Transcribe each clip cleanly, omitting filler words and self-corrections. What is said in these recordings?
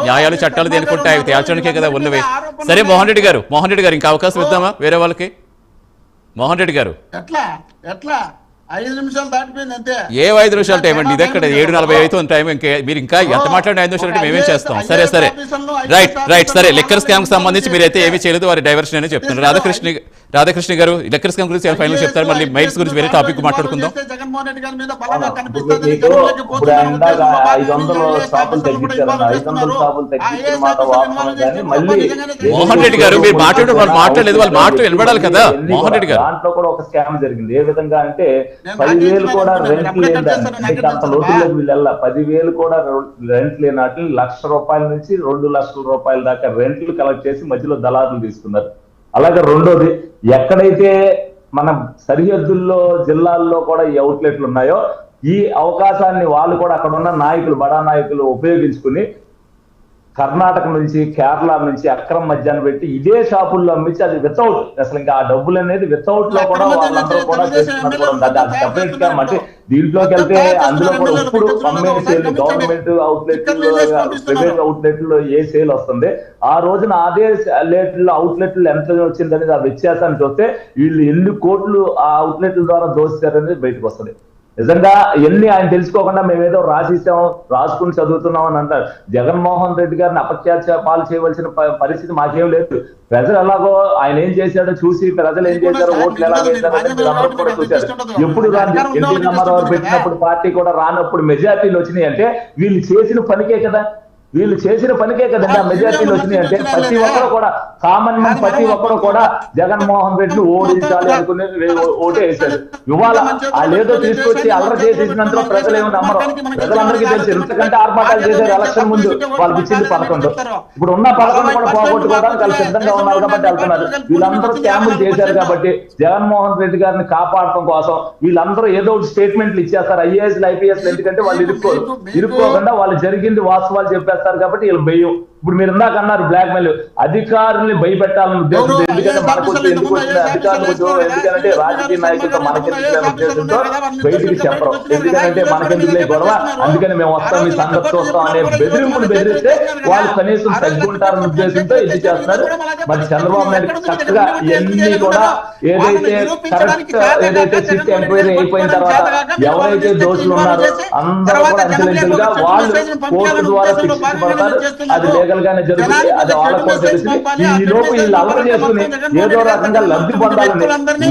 న్యాయాలు చట్టాలు దేనికుంటే అవి తేల్చడానికే కదా ఉన్నవి. సరే మోహన్ రెడ్డి గారు ఇంకా అవకాశం ఇద్దామా వేరే వాళ్ళకి? మోహన్ రెడ్డి గారు ఎట్లా 5 నిమిషాలు దాటిపోయింది అంతే. ఏ 5 నిమిషాలు టైం అండి? ఇది ఎక్కడ 7:40 అవుతుంది టైం. మీరు ఇంకా ఎంత మాట్లాడిన 5 నిమిషాలు అంటే మేమేం చేస్తాం? సరే రైట్ సరే. లిక్కర్ స్కామ్ కి సంబంధించి మీరైతే ఏమీ చేయలేదు, వారి డైవర్షన్ అని చెప్తున్నారు. రాధాకృష్ణ గారు లిక్కర్ స్కామ్ గురించి ఫైనల్ చెప్తారు, మళ్ళీ మైల్స్ గురించి వేరే టాపిక్ మాట్లాడుకుందాం. జగన్మోహన్ రెడ్డి గారి మీద మోహన్ రెడ్డి గారు మీరు మాట్లాడే వాళ్ళు మాట్లాడలేదు, వాళ్ళు మాటలు వినబడాలి కదా. మోహన్ రెడ్డి గారు దాంట్లో కూడా ఒక స్కామ్ జరిగింది. ఏ విధంగా అంటే 10,000 కూడా రెంట్ లేని అంత లోతుల్లోకి వీళ్ళ 10,000 కూడా రెంట్ లేని వాటిని ₹1,00,000 నుంచి ₹2,00,000 దాకా రెంట్లు కలెక్ట్ చేసి మధ్యలో దళారులు తీసుకున్నారు. అలాగే రెండోది, ఎక్కడైతే మన సరిహద్దుల్లో జిల్లాల్లో కూడా ఈ అవుట్లెట్లు ఉన్నాయో ఈ అవకాశాన్ని వాళ్ళు కూడా అక్కడ ఉన్న నాయకులు, బడా నాయకులు ఉపయోగించుకుని కర్ణాటక నుంచి కేరళ నుంచి అక్రమ మద్యాన్ని పెట్టి ఇదే షాపుల్లో అమ్మించి అది వితౌట్, అసలు ఇంకా ఆ డబ్బులు అనేది వితౌట్ లో కూడా వాళ్ళందరూ కూడా చేస్తున్నారు. సెపరేట్ గా అంటే దీంట్లోకి వెళ్తే అందులో కూడా ఇప్పుడు అమ్మే సేల్ గవర్నమెంట్ అవుట్లెట్లు ప్రైవేట్ అవుట్లెట్లు ఏ సేల్ వస్తుంది, ఆ రోజున అదే అవుట్లెట్లు ఎంత వచ్చిందనేది ఆ వ్యత్యాసాన్ని చూస్తే వీళ్ళు ఎన్ని కోట్లు ఆ అవుట్లెట్ల ద్వారా దోస్తారనేది బయటకు వస్తుంది. నిజంగా ఎన్ని ఆయన తెలుసుకోకుండా మేమేదో రాసుకుని చదువుతున్నాం అని అంటారు. జగన్మోహన్ రెడ్డి గారిని అపఖ్యాత పాలు చేయవలసిన పరిస్థితి మాకేం లేదు. ప్రజలు ఎలాగో ఆయన ఏం చేశాడో చూసి ప్రజలు ఏం చేశారో ఓట్లు ఎలా వేశారో కూడా చూశారు. ఎప్పుడు ఎన్టీ రామారావు పెట్టినప్పుడు పార్టీ కూడా రానప్పుడు మెజార్టీలు వచ్చినాయి అంటే వీళ్ళు చేసిన పనికే కదా కదండి ఆ మెజార్టీలు వచ్చినాయి అంటే. ప్రతి ఒక్కరు కూడా కామన్ మ్యాన్ ప్రతి ఒక్కరు కూడా జగన్మోహన్ రెడ్డిని ఓడించాలి అనుకునే ఓటే వేశారు. ఇవాళ లేదో తీసుకొచ్చి అల్లరి చేసేసినంత ప్రజలు ఏమి నమ్మరు. ప్రజలందరికీ తెలిసి ఇంతకంటే ఆర్భాటాలు చేశారు ఎలక్షన్ ముందు. వాళ్ళకి ఇచ్చింది 11, ఇప్పుడు ఉన్న 11 కూడా పోగొట్టుకోవడానికి వాళ్ళు సిద్ధంగా ఉన్నారు కాబట్టి వెళ్తున్నారు. వీళ్ళందరూ స్కాములు చేశారు కాబట్టి జగన్మోహన్ రెడ్డి గారిని కాపాడటం కోసం వీళ్ళందరూ ఏదో స్టేట్మెంట్లు ఇచ్చేస్తారు. ఐఏఎస్లు ఐపీఎస్లు ఎందుకంటే వాళ్ళు ఇరుక్కోకుండా వాళ్ళు జరిగింది వాస్తవాలు చెప్పారు కాబట్టి వీళ్ళు భయం. ఇప్పుడు మీరు ఇందాక అన్నారు బ్లాక్ మెయిల్, అధికారుల్ని భయపెట్టాలని ఉద్దేశంతో, ఎందుకంటే మనకు ఎందుకు వచ్చిన అధికారులకు ఎందుకంటే రాజకీయ నాయకులతో మనకెందుకు ఉద్దేశంతో బయటికి చెప్పరు. ఎందుకంటే మనకెందుకు గొడవ, అందుకని మేము వస్తాం మీ సంగతి చూస్తాం అనే బెదిరింపులు బెదిరిస్తే వాళ్ళు కనీసం తగ్గుంటారనే ఉద్దేశంతో ఇది చేస్తున్నారు. మరి చంద్రబాబు నాయుడు చక్కగా ఇవన్నీ కూడా ఏదైతే కరెక్ట్ ఏదైతే సిట్ ఎంక్వైరీ అయిపోయిన తర్వాత ఎవరైతే దోషులు ఉన్నారో అందరూ కూడా అంచెలంచెలుగా వాళ్ళు కోర్టు ద్వారా శిక్షించబడతారు. అది లీగల్ గానే జరుగుతుంది. అది వాళ్ళకు కూడా తెలిసింది. ఈ లోపు వీళ్ళు అల్లరి చేసుకుని ఏదో రకంగా లబ్ధి పొందాలని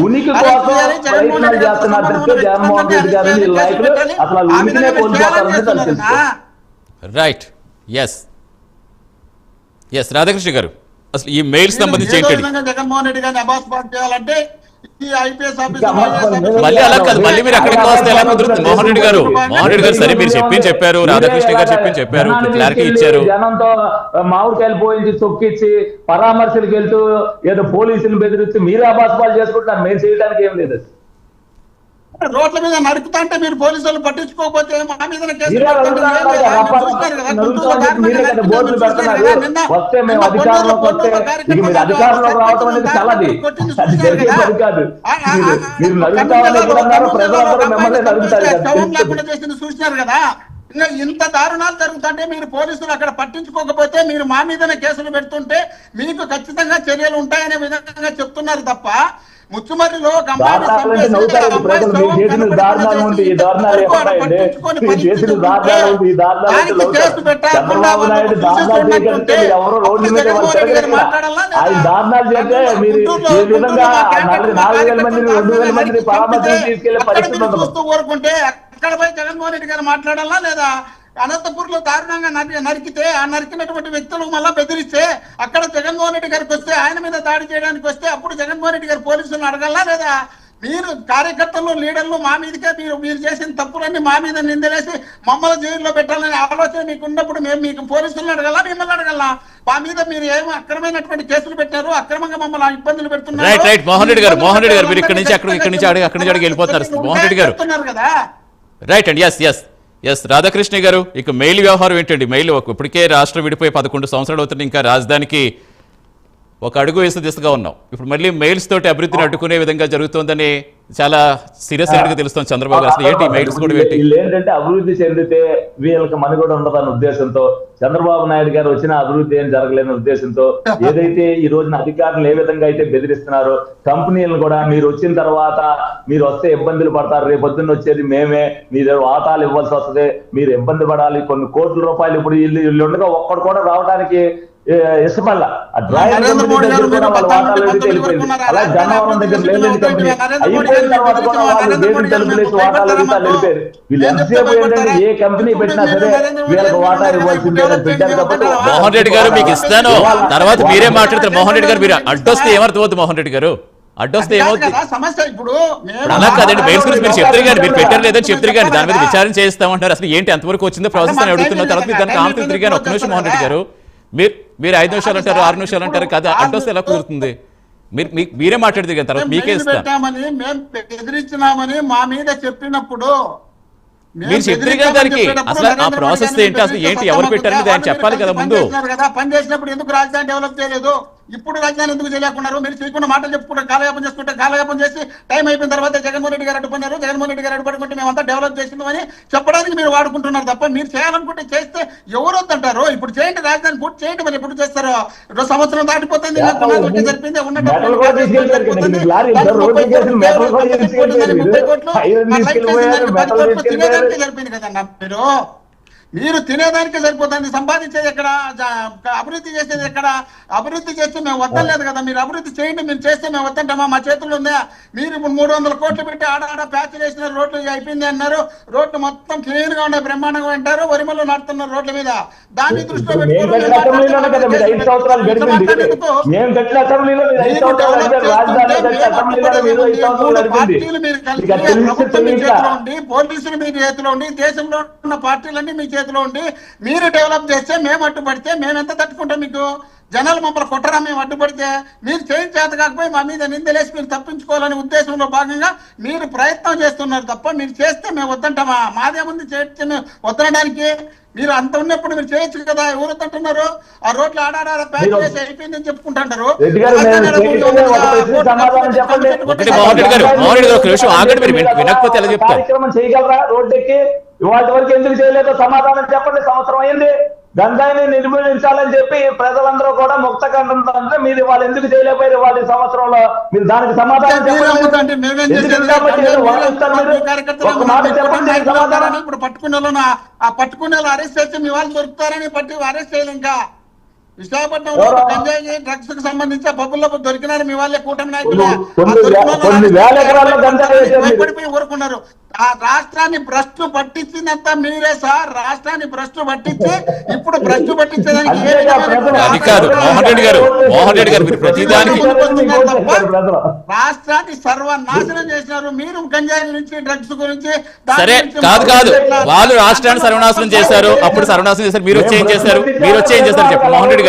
ఉనికి కోసం ప్రయత్నాలు చేస్తున్నారు తప్పితే జగన్మోహన్ రెడ్డి గారిని వీళ్ళ నాయకులు అసలు ఉనికినే కోల్పోతారని తెలుసు. రైట్. ఎస్ రాధాకృష్ణ గారు, అసలు ఈ మెయిల్స్ సంబంధించి ఏంటండి? జగన్మోహన్ రెడ్డి గారిని అబాస్పాట్ చేయాలంటే మళ్ళీ అలా కాదు, మళ్ళీ మీరు ఎక్కడికి వస్తే ఎలా కుదురుతుంది? మోహన్ రెడ్డి గారు సరే మీరు చెప్పారు, రాధాకృష్ణ గారు చెప్పారు, క్లారిటీ ఇచ్చారు. జనంతో మామిడికాయలు పోయించి తొక్కిచ్చి పరామర్శలకు వెళ్తూ ఏదో పోలీసులు బెదిరిస్తూ మీరే అబాస్పాలు చేసుకుంటున్నారు. మేము చేయడానికి ఏం లేదు. రోడ్ల మీద నడుపుతా అంటే మీరు పోలీసులు పట్టించుకోకపోతే మా మీద వస్తే మేము అధికారంలోకి వస్తే మీరు అధికారంలోకి రావడం అనేది చాలాది, అది జరిగే పని కాదు. మీరు నడుపుతామని ప్రజలందరూ మిమ్మల్ని నడుపుతారు చేసింది చూసినారు కదా. ఇంకా ఇంత దారుణాలు జరుగుతుంటే మీరు పోలీసులు అక్కడ పట్టించుకోకపోతే మీరు మా మీదనే కేసులు పెడుతుంటే మీకు ఖచ్చితంగా చర్యలు ఉంటాయనే విధంగా చెప్తున్నారు తప్ప ముచ్చుమర్రిలో చంద్రబాబు నాయుడు దారుణాలు చేస్తే ఎవరో రోడ్ల మీద ఆయన దారుణాలు చేస్తే మీరు ఏ విధంగా 4,000 మందిని 2,000 మందిని పరామర్శలు తీసుకెళ్లే పరిస్థితి చూస్తూ కోరుకుంటే అక్కడ పోయి జగన్మోహన్ రెడ్డి గారు మాట్లాడాలా లేదా? అనంతపూర్ లో దారుణంగా నరికితే ఆ నరికినటువంటి వ్యక్తులు మళ్ళా బెదిరిస్తే అక్కడ జగన్మోహన్ రెడ్డి గారికి వస్తే ఆయన మీద దాడి చేయడానికి వస్తే అప్పుడు జగన్మోహన్ రెడ్డి గారు పోలీసులను అడగాలా లేదా? మీరు కార్యకర్తలు లీడర్లు మా మీదకే మీరు చేసిన తప్పులన్నీ మా మీద నిందలేసి మమ్మల్ని జైల్లో పెట్టాలనే ఆలోచన మీకు ఉన్నప్పుడు మేము మీకు పోలీసులను అడగాలా మిమ్మల్ని అడగాలా? మా మీద మీరు ఏమో అక్రమైనటువంటి కేసులు పెట్టారు, అక్రమంగా మమ్మల్ని ఇబ్బందులు పెడుతున్నారు. మోహన్ రెడ్డి గారు మీరు ఇక్కడి నుంచి అక్కడి వెళ్ళిపోతున్నారు. మోహన్ రెడ్డి గారు కదా. రైట్ అండి. ఎస్ రాధాకృష్ణ గారు, ఇక మెయిల్ వ్యవహారం ఏంటండి? మెయిల్ ఇప్పటికే రాష్ట్రం విడిపోయి 11 సంవత్సరాలు అవుతుంది. ఇంకా రాజధానికి ఒక అడుగు వేసే దిశగా ఉన్నాం. ఇప్పుడు మళ్ళీ మెయిల్స్ తోటి అభివృద్ధిని అడ్డుకునే విధంగా జరుగుతోందని చాలా సీరియస్ గా తెలుస్తుంది చంద్రబాబు గారు. అసలు ఏంటి మెయిల్స్ కూడా ఏంటి? వీళ్ళు ఏంటంటే అభివృద్ధి చెందితే వీళ్ళకి మనుగడ ఉండదన్న ఉద్దేశంతో, చంద్రబాబు నాయుడు గారు వచ్చిన అభివృద్ధి ఏం జరగలేని ఉద్దేశంతో ఏదైతే ఈ రోజున అధికారులు ఏ విధంగా అయితే బెదిరిస్తున్నారో, కంపెనీలను కూడా మీరు వచ్చిన తర్వాత మీరు వస్తే ఇబ్బందులు పడతారు, రేపు పొద్దున్న వచ్చేది మేమే, మీరు వాటాలు ఇవ్వాల్సి వస్తుంది, మీరు ఇబ్బంది పడాలి, కొన్ని కోట్ల రూపాయలు ఇప్పుడు వీళ్ళు ఉండగా ఒక్కడు కూడా రావడానికి ఇష్టపడాల. నరేంద్ర మోడీ గారు మీరు 19 వరకు ఉన్నారా? అలా జనవరం దగ్గర లేని కంపెనీ అయిపోయిన తర్వాత కూడా వాళ్ళు దేశం తలుపులేసి వాటాలు వెళ్ళిపోయారు. వీళ్ళు ఎంతసేపు ఏంటంటే ఏ కంపెనీ పెట్టినా సరే వీళ్ళకి వాటా ఇవ్వాల్సిందే పెట్టారు కాబట్టి. మోహన్ రెడ్డి గారు మీకు ఇస్తాను, తర్వాత మీరే మాట్లాడతారు. మోహన్ రెడ్డి గారు మీరు అడ్డొస్తే ఏమర్థమవుతుంది? మోహన్ రెడ్డి గారు అడ్డొస్తే ఏమవుతుంది? సమస్య ఇప్పుడు అలా కాదండి, మెయిల్స్ గురించి మీరు చెప్తారు కానీ మీరు పెట్టారు లేదని చెప్తారు కానీ దాని మీద విచారణ చేస్తామంటారు. అసలు ఏంటి ఎంతవరకు వచ్చిందో ప్రాసెస్ అని అడుగుతున్న తర్వాత మీరు దానికి ఆమె కానీ ఒక్క నిమిషం మోహన్ రెడ్డి గారు, మీరు 5 నిమిషాలు అంటారు, 6 నిమిషాలు అంటారు కదా, అడ్డొస్తే ఎలా కుదురుతుంది? మీరే మాట్లాడితే కదా, తర్వాత మీకే ఇస్తాను. మేము బెదిరించినామని మా మీద చెప్పినప్పుడు మీరు చెప్తారు కదా దానికి అసలు ఆ ప్రాసెస్ ఏంటి, అసలు ఏంటి, ఎవరు పెట్టారని దాన్ని చెప్పాలి కదా ముందు. పని చేసినప్పుడు ఎందుకు రాజధాని డెవలప్ చేయలేదు, ఇప్పుడు రాజధాని ఎందుకు చేయలేకున్నారు? మీరు చేయకుండా మాటలు చెప్పుకుంటే కాలయాపన చేసుకుంటే కాలయాపన చేసి టైం అయిపోయిన తర్వాత జగన్మోహన్ రెడ్డి గారు అడ్డుకున్నారు, జగన్మోహన్ రెడ్డి గారు అడ్డుపడుకుంటే మేమంతా డెవలప్ చేసిందని చెప్పడానికి మీరు వాడుకుంటున్నారు తప్ప మీరు చేయాలనుకుంటే చేస్తే ఎవరు వద్దంటారు? ఇప్పుడు చేయండి, రాజధాని పూర్తి చేయండి. మరి ఎప్పుడు చేస్తారో? 2 సంవత్సరం దాటిపోతుంది, సరిపోయింది, ఉన్న 30 కోట్లు తినేదానికి సరిపోయింది కదన్నా. మీరు తినేదానికి సరిపోతుంది, సంపాదించేది ఎక్కడ, అభివృద్ధి చేసేది ఎక్కడ? అభివృద్ధి చేస్తే మేము వద్దలేదు కదా. మీరు అభివృద్ధి చేయండి, మీరు చేస్తే మేము వద్దంటామా? మా చేతుల్లో ఉందా? మీరు ఇప్పుడు 300 కోట్లు పెట్టి ఆడ ప్యాచ్ వేసిన రోడ్లు అయిపోయింది అన్నారు, రోడ్లు మొత్తం క్లీన్ గా ఉన్నాయి, బ్రహ్మాండంగా ఉంటారు, వరిమల్లో నడుతున్నారు రోడ్ల మీద. దాన్ని దృష్టిలో పెట్టుకుని పార్టీలు మీరు కలిసి ప్రభుత్వం మీ చేతిలో ఉండి, పోలీసులు మీ చేతిలో ఉండి, దేశంలో ఉన్న పార్టీలన్నీ మీ చేతిలో ఉండి మీరు డెవలప్ చేస్తే మేము అడ్డుపడితే మేము ఎంత తట్టుకుంటాం? మీకు జనాలు మమ్మల్ని కొట్టరా? మేము అడ్డుపడితే మీరు చేత కాకపోయి మా మీద నిందలేసి మీరు తప్పించుకోవాలనే ఉద్దేశంలో భాగంగా మీరు ప్రయత్నం చేస్తున్నారు తప్ప మీరు చేస్తే మేము వద్దంటామా? మాదేముంది చేయొచ్చు వద్దనడానికి? మీరు అంత ఉన్నప్పుడు మీరు చేయొచ్చు కదా, ఎవరు వద్దంటున్నారు? ఆ రోడ్లు ఆడారా ప్యాచ్ చేసి అయిపోయిందని చెప్పుకుంటారు. కార్యక్రమం చేయగలరా? రోడ్డెక్కి ఇవాటి వరకు ఎందుకు చేయలేదో సమాధానం చెప్పండి. సంవత్సరం అయింది, గంజాయిని నిర్మూలించాలని చెప్పి ప్రజలందరూ కూడా ముక్త కంఠంతో అంటే మీరు వాళ్ళు ఎందుకు చేయలేకపోయారు వాటి సంవత్సరంలో? మీరు దానికి సమాధానం చెప్పండి. ఇప్పుడు పట్టుకునే ఆ పట్టుకునే అరెస్ట్ చేస్తే మీ వాళ్ళు దొరుకుతారని అరెస్ట్ చేయాలి. ఇంకా విశాఖపట్నంలో గంజాయి డ్రగ్స్ కు సంబంధించి పబ్బుల్లో దొరికినారు మీ వాళ్ళే, కూటమి నాయకులు భయపడిపోయి ఊరుకున్నారు. ఆ రాష్ట్రాన్ని భ్రష్టు పట్టించిందంతా మీరే సార్. రాష్ట్రాన్ని భ్రష్టు పట్టించి ఇప్పుడు భ్రష్టు పట్టించేదానికి రాష్ట్రాన్ని సర్వనాశనం చేసినారు మీరు. గంజాయి నుంచి డ్రగ్స్ గురించి సరే కాదు వాళ్ళు రాష్ట్రాన్ని సర్వనాశనం చేశారు, అప్పుడు సర్వనాశనం చేశారు, మీరు వచ్చి ఏం చేశారు? మీరు వచ్చి ఏం చేశారు చెప్పండి మోహన్ రెడ్డి గారు.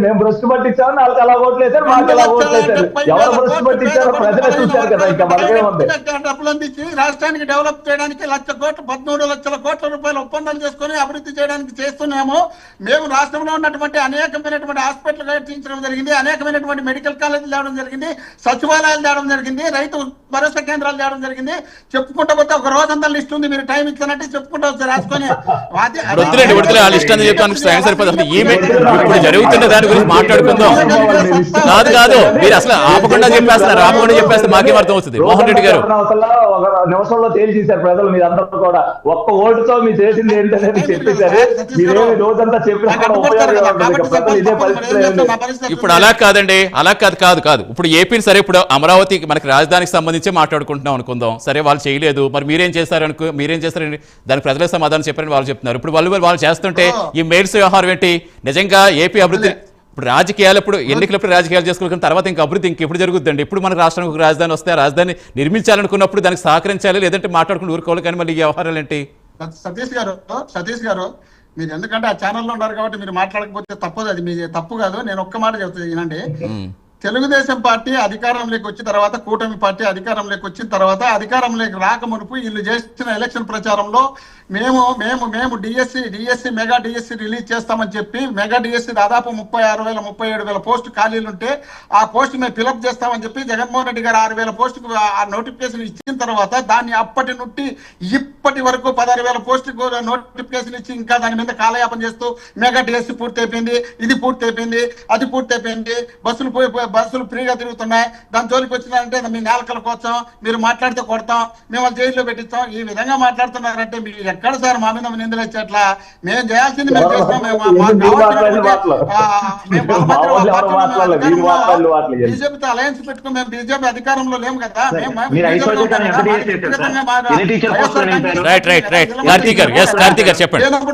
మేము భ్రష్టు పట్టించాము, వాళ్ళకి అలా ఓట్లేశారు, మాకు అలా ఓట్లేశారు. ఎవరు భ్రష్టు పట్టించారో ప్రజలే చూశారు కదా. ఇంకా మనకే ఉంది. డబ్బులు అందించి రాష్ట్రానికి డెవలప్ చేయడానికి 1,00,000 కోట్లు 13 లక్షల కోట్ల రూపాయలు ఒప్పందాలు చేసుకుని అభివృద్ధి చేయడానికి చేస్తున్నాము. మేము రాష్ట్రంలో ఉన్నటువంటి అనేకమైనటువంటి హాస్పిటల్ కట్టించడం జరిగింది, అనేకమైనటువంటి మెడికల్ కాలేజీలు తేవడం జరిగింది, సచివాలయాలు తేవడం జరిగింది, రైతు భరోసా కేంద్రాలు తేవడం జరిగింది. చెప్పుకుంటా పోతే ఒక రోజంతా లిస్ట్ ఉంది, మీరు టైం ఇచ్చినట్టు చెప్పుకుంటా వచ్చి రాసుకొని జరుగుతున్న దాని గురించి మాట్లాడుకుందాం. కాదు మీరు అసలు ఆపకుండా చెప్పేస్తున్నారు, ఆపకుండా చెప్పేస్తే మాకేం అర్థం అవుతుంది? మోహన్ రెడ్డి గారు నిమిషంలో తేల్చేశారు ప్రజలు. మీరందరూ కూడా ఒక్క ఓటుతో మీరు చేసింది ఏంటనేది చెప్పేశారు. మీరేమి రోజంతా చెప్పినా ఇప్పుడు అలా కాదండి, అలా కాదు. ఇప్పుడు ఏపీని సరే, ఇప్పుడు అమరావతి మనకి రాజధానికి సంబంధించి మాట్లాడుకుంటున్నాం అనుకుందాం. సరే వాళ్ళు చేయలేదు, మరి మీరేం చేస్తారని దానికి ప్రజలే సమాధానం చెప్పారని వాళ్ళు చెప్తున్నారు. ఇప్పుడు వాళ్ళు చేస్తుంటే ఈ మెయిల్స్ వ్యవహారం ఏంటి? నిజంగా ఏపీ అభివృద్ధి ఇప్పుడు రాజకీయాలు ఇప్పుడు ఎన్నికలప్పుడు రాజకీయాలు చేసుకోవాలి, తర్వాత ఇంకా అభివృద్ధి ఇంకెప్పుడు జరుగుతుందండి? ఇప్పుడు మన రాష్ట్రానికి ఒక రాజధాని వస్తే ఆ రాజధాని నిర్మించాలనుకున్నప్పుడు దానికి సహకరించాలి, లేదంటే మాట్లాడుకుని ఊరుకోవాలి. కానీ మళ్ళీ ఈ వ్యవహారాలు ఏంటి? సతీష్ గారు మీరు ఎందుకంటే ఆ ఛానల్లో ఉన్నారు కాబట్టి మీరు మాట్లాడకపోతే తప్పదు, అది మీ తప్పు కాదు. నేను ఒక్క మాట చెప్తాను వినండి. తెలుగుదేశం పార్టీ అధికారంలోకి వచ్చిన తర్వాత, కూటమి పార్టీ అధికారంలోకి వచ్చిన తర్వాత, అధికారంలోకి రాక మునుపు వీళ్ళు చేసిన ఎలక్షన్ ప్రచారంలో మేము డిఎస్సి మెగా డిఎస్సి రిలీజ్ చేస్తామని చెప్పి, మెగా డిఎస్సి దాదాపు 36,000 37,000 పోస్టు ఖాళీలు ఉంటే ఆ పోస్ట్ మేము ఫిలప్ చేస్తామని చెప్పి జగన్మోహన్ రెడ్డి గారు 6,000 పోస్టుకు ఆ నోటిఫికేషన్ ఇచ్చిన తర్వాత దాన్ని అప్పటి నుండి ఇప్పటి వరకు 16,000 పోస్టుకు నోటిఫికేషన్ ఇచ్చి ఇంకా దాని మీద కాలయాపన చేస్తూ మెగా డిఎస్సి పూర్తి అయిపోయింది, ఇది పూర్తి అయిపోయింది, అది పూర్తి అయిపోయింది, బస్సులు ఫ్రీగా తిరుగుతున్నాయి, దాని జోలికి వచ్చినారంటే మీ నేలకల కోసం మీరు మాట్లాడితే కొడతాం, మేము వాళ్ళు జైల్లో పెట్టిస్తాం, ఈ విధంగా మాట్లాడుతున్నారంటే మీరు ఎక్కడ సార్ మా మీద నిందలు వచ్చేట్లా? మేము చేయాల్సింది మేము చేస్తాం. బీజేపీతో అలయన్స్ పెట్టుకుని మేము బీజేపీ అధికారంలో లేము కదా.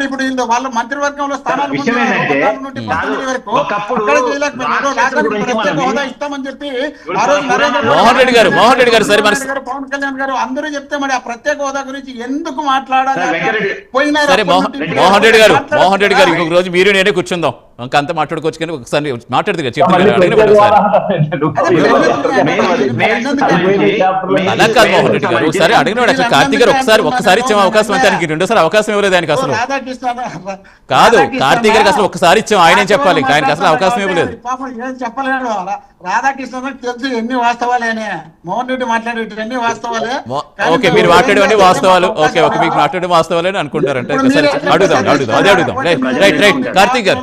ఇప్పుడు వాళ్ళ మంత్రివర్గంలో స్థానాలు ఇస్తామని చెప్పి ఆ రోజు మోహన్ రెడ్డి గారు సరే పవన్ కళ్యాణ్ గారు అందరూ చెప్తే మరి ఆ ప్రత్యేక హోదా గురించి ఎందుకు మాట్లాడాలి? సరే మోహన్ రెడ్డి గారు ఇంకొక రోజు మీరు నేనే కూర్చుందాం, ఇంకా అంతా మాట్లాడుకోవచ్చు కానీ ఒకసారి మాట్లాడుతుంది చెప్పండి. అలా కాదు మోహన్ రెడ్డి గారు, ఒకసారి అడిగినాడు కార్తీక్ గారు, ఒక్కసారి ఇచ్చాం అవకాశం అంటే ఆయనకి రెండోసారి అవకాశం ఇవ్వలేదు ఆయనకి అసలు. కాదు కార్తీక్ గారికి అసలు ఒక్కసారి ఇచ్చాం, ఆయనే చెప్పాలి, ఆయనకి అసలు అవకాశం ఇవ్వలేదు. చెప్పలేడు రాధాకృష్ణ తెలుసు ఎన్ని వాస్తవాలేనే, మోహన్ రెడ్డి మాట్లాడేటి అన్ని వాస్తవాలే. ఓకే మీరు మాట్లాడేవన్నీ వాస్తవాలు, ఓకే మీకు మాట్లాడే వాస్తవాలని అనుకుంటారంటే సరే అడుగుదాం అదే అడుగుదాం. రైట్ కార్తీక్ గారు.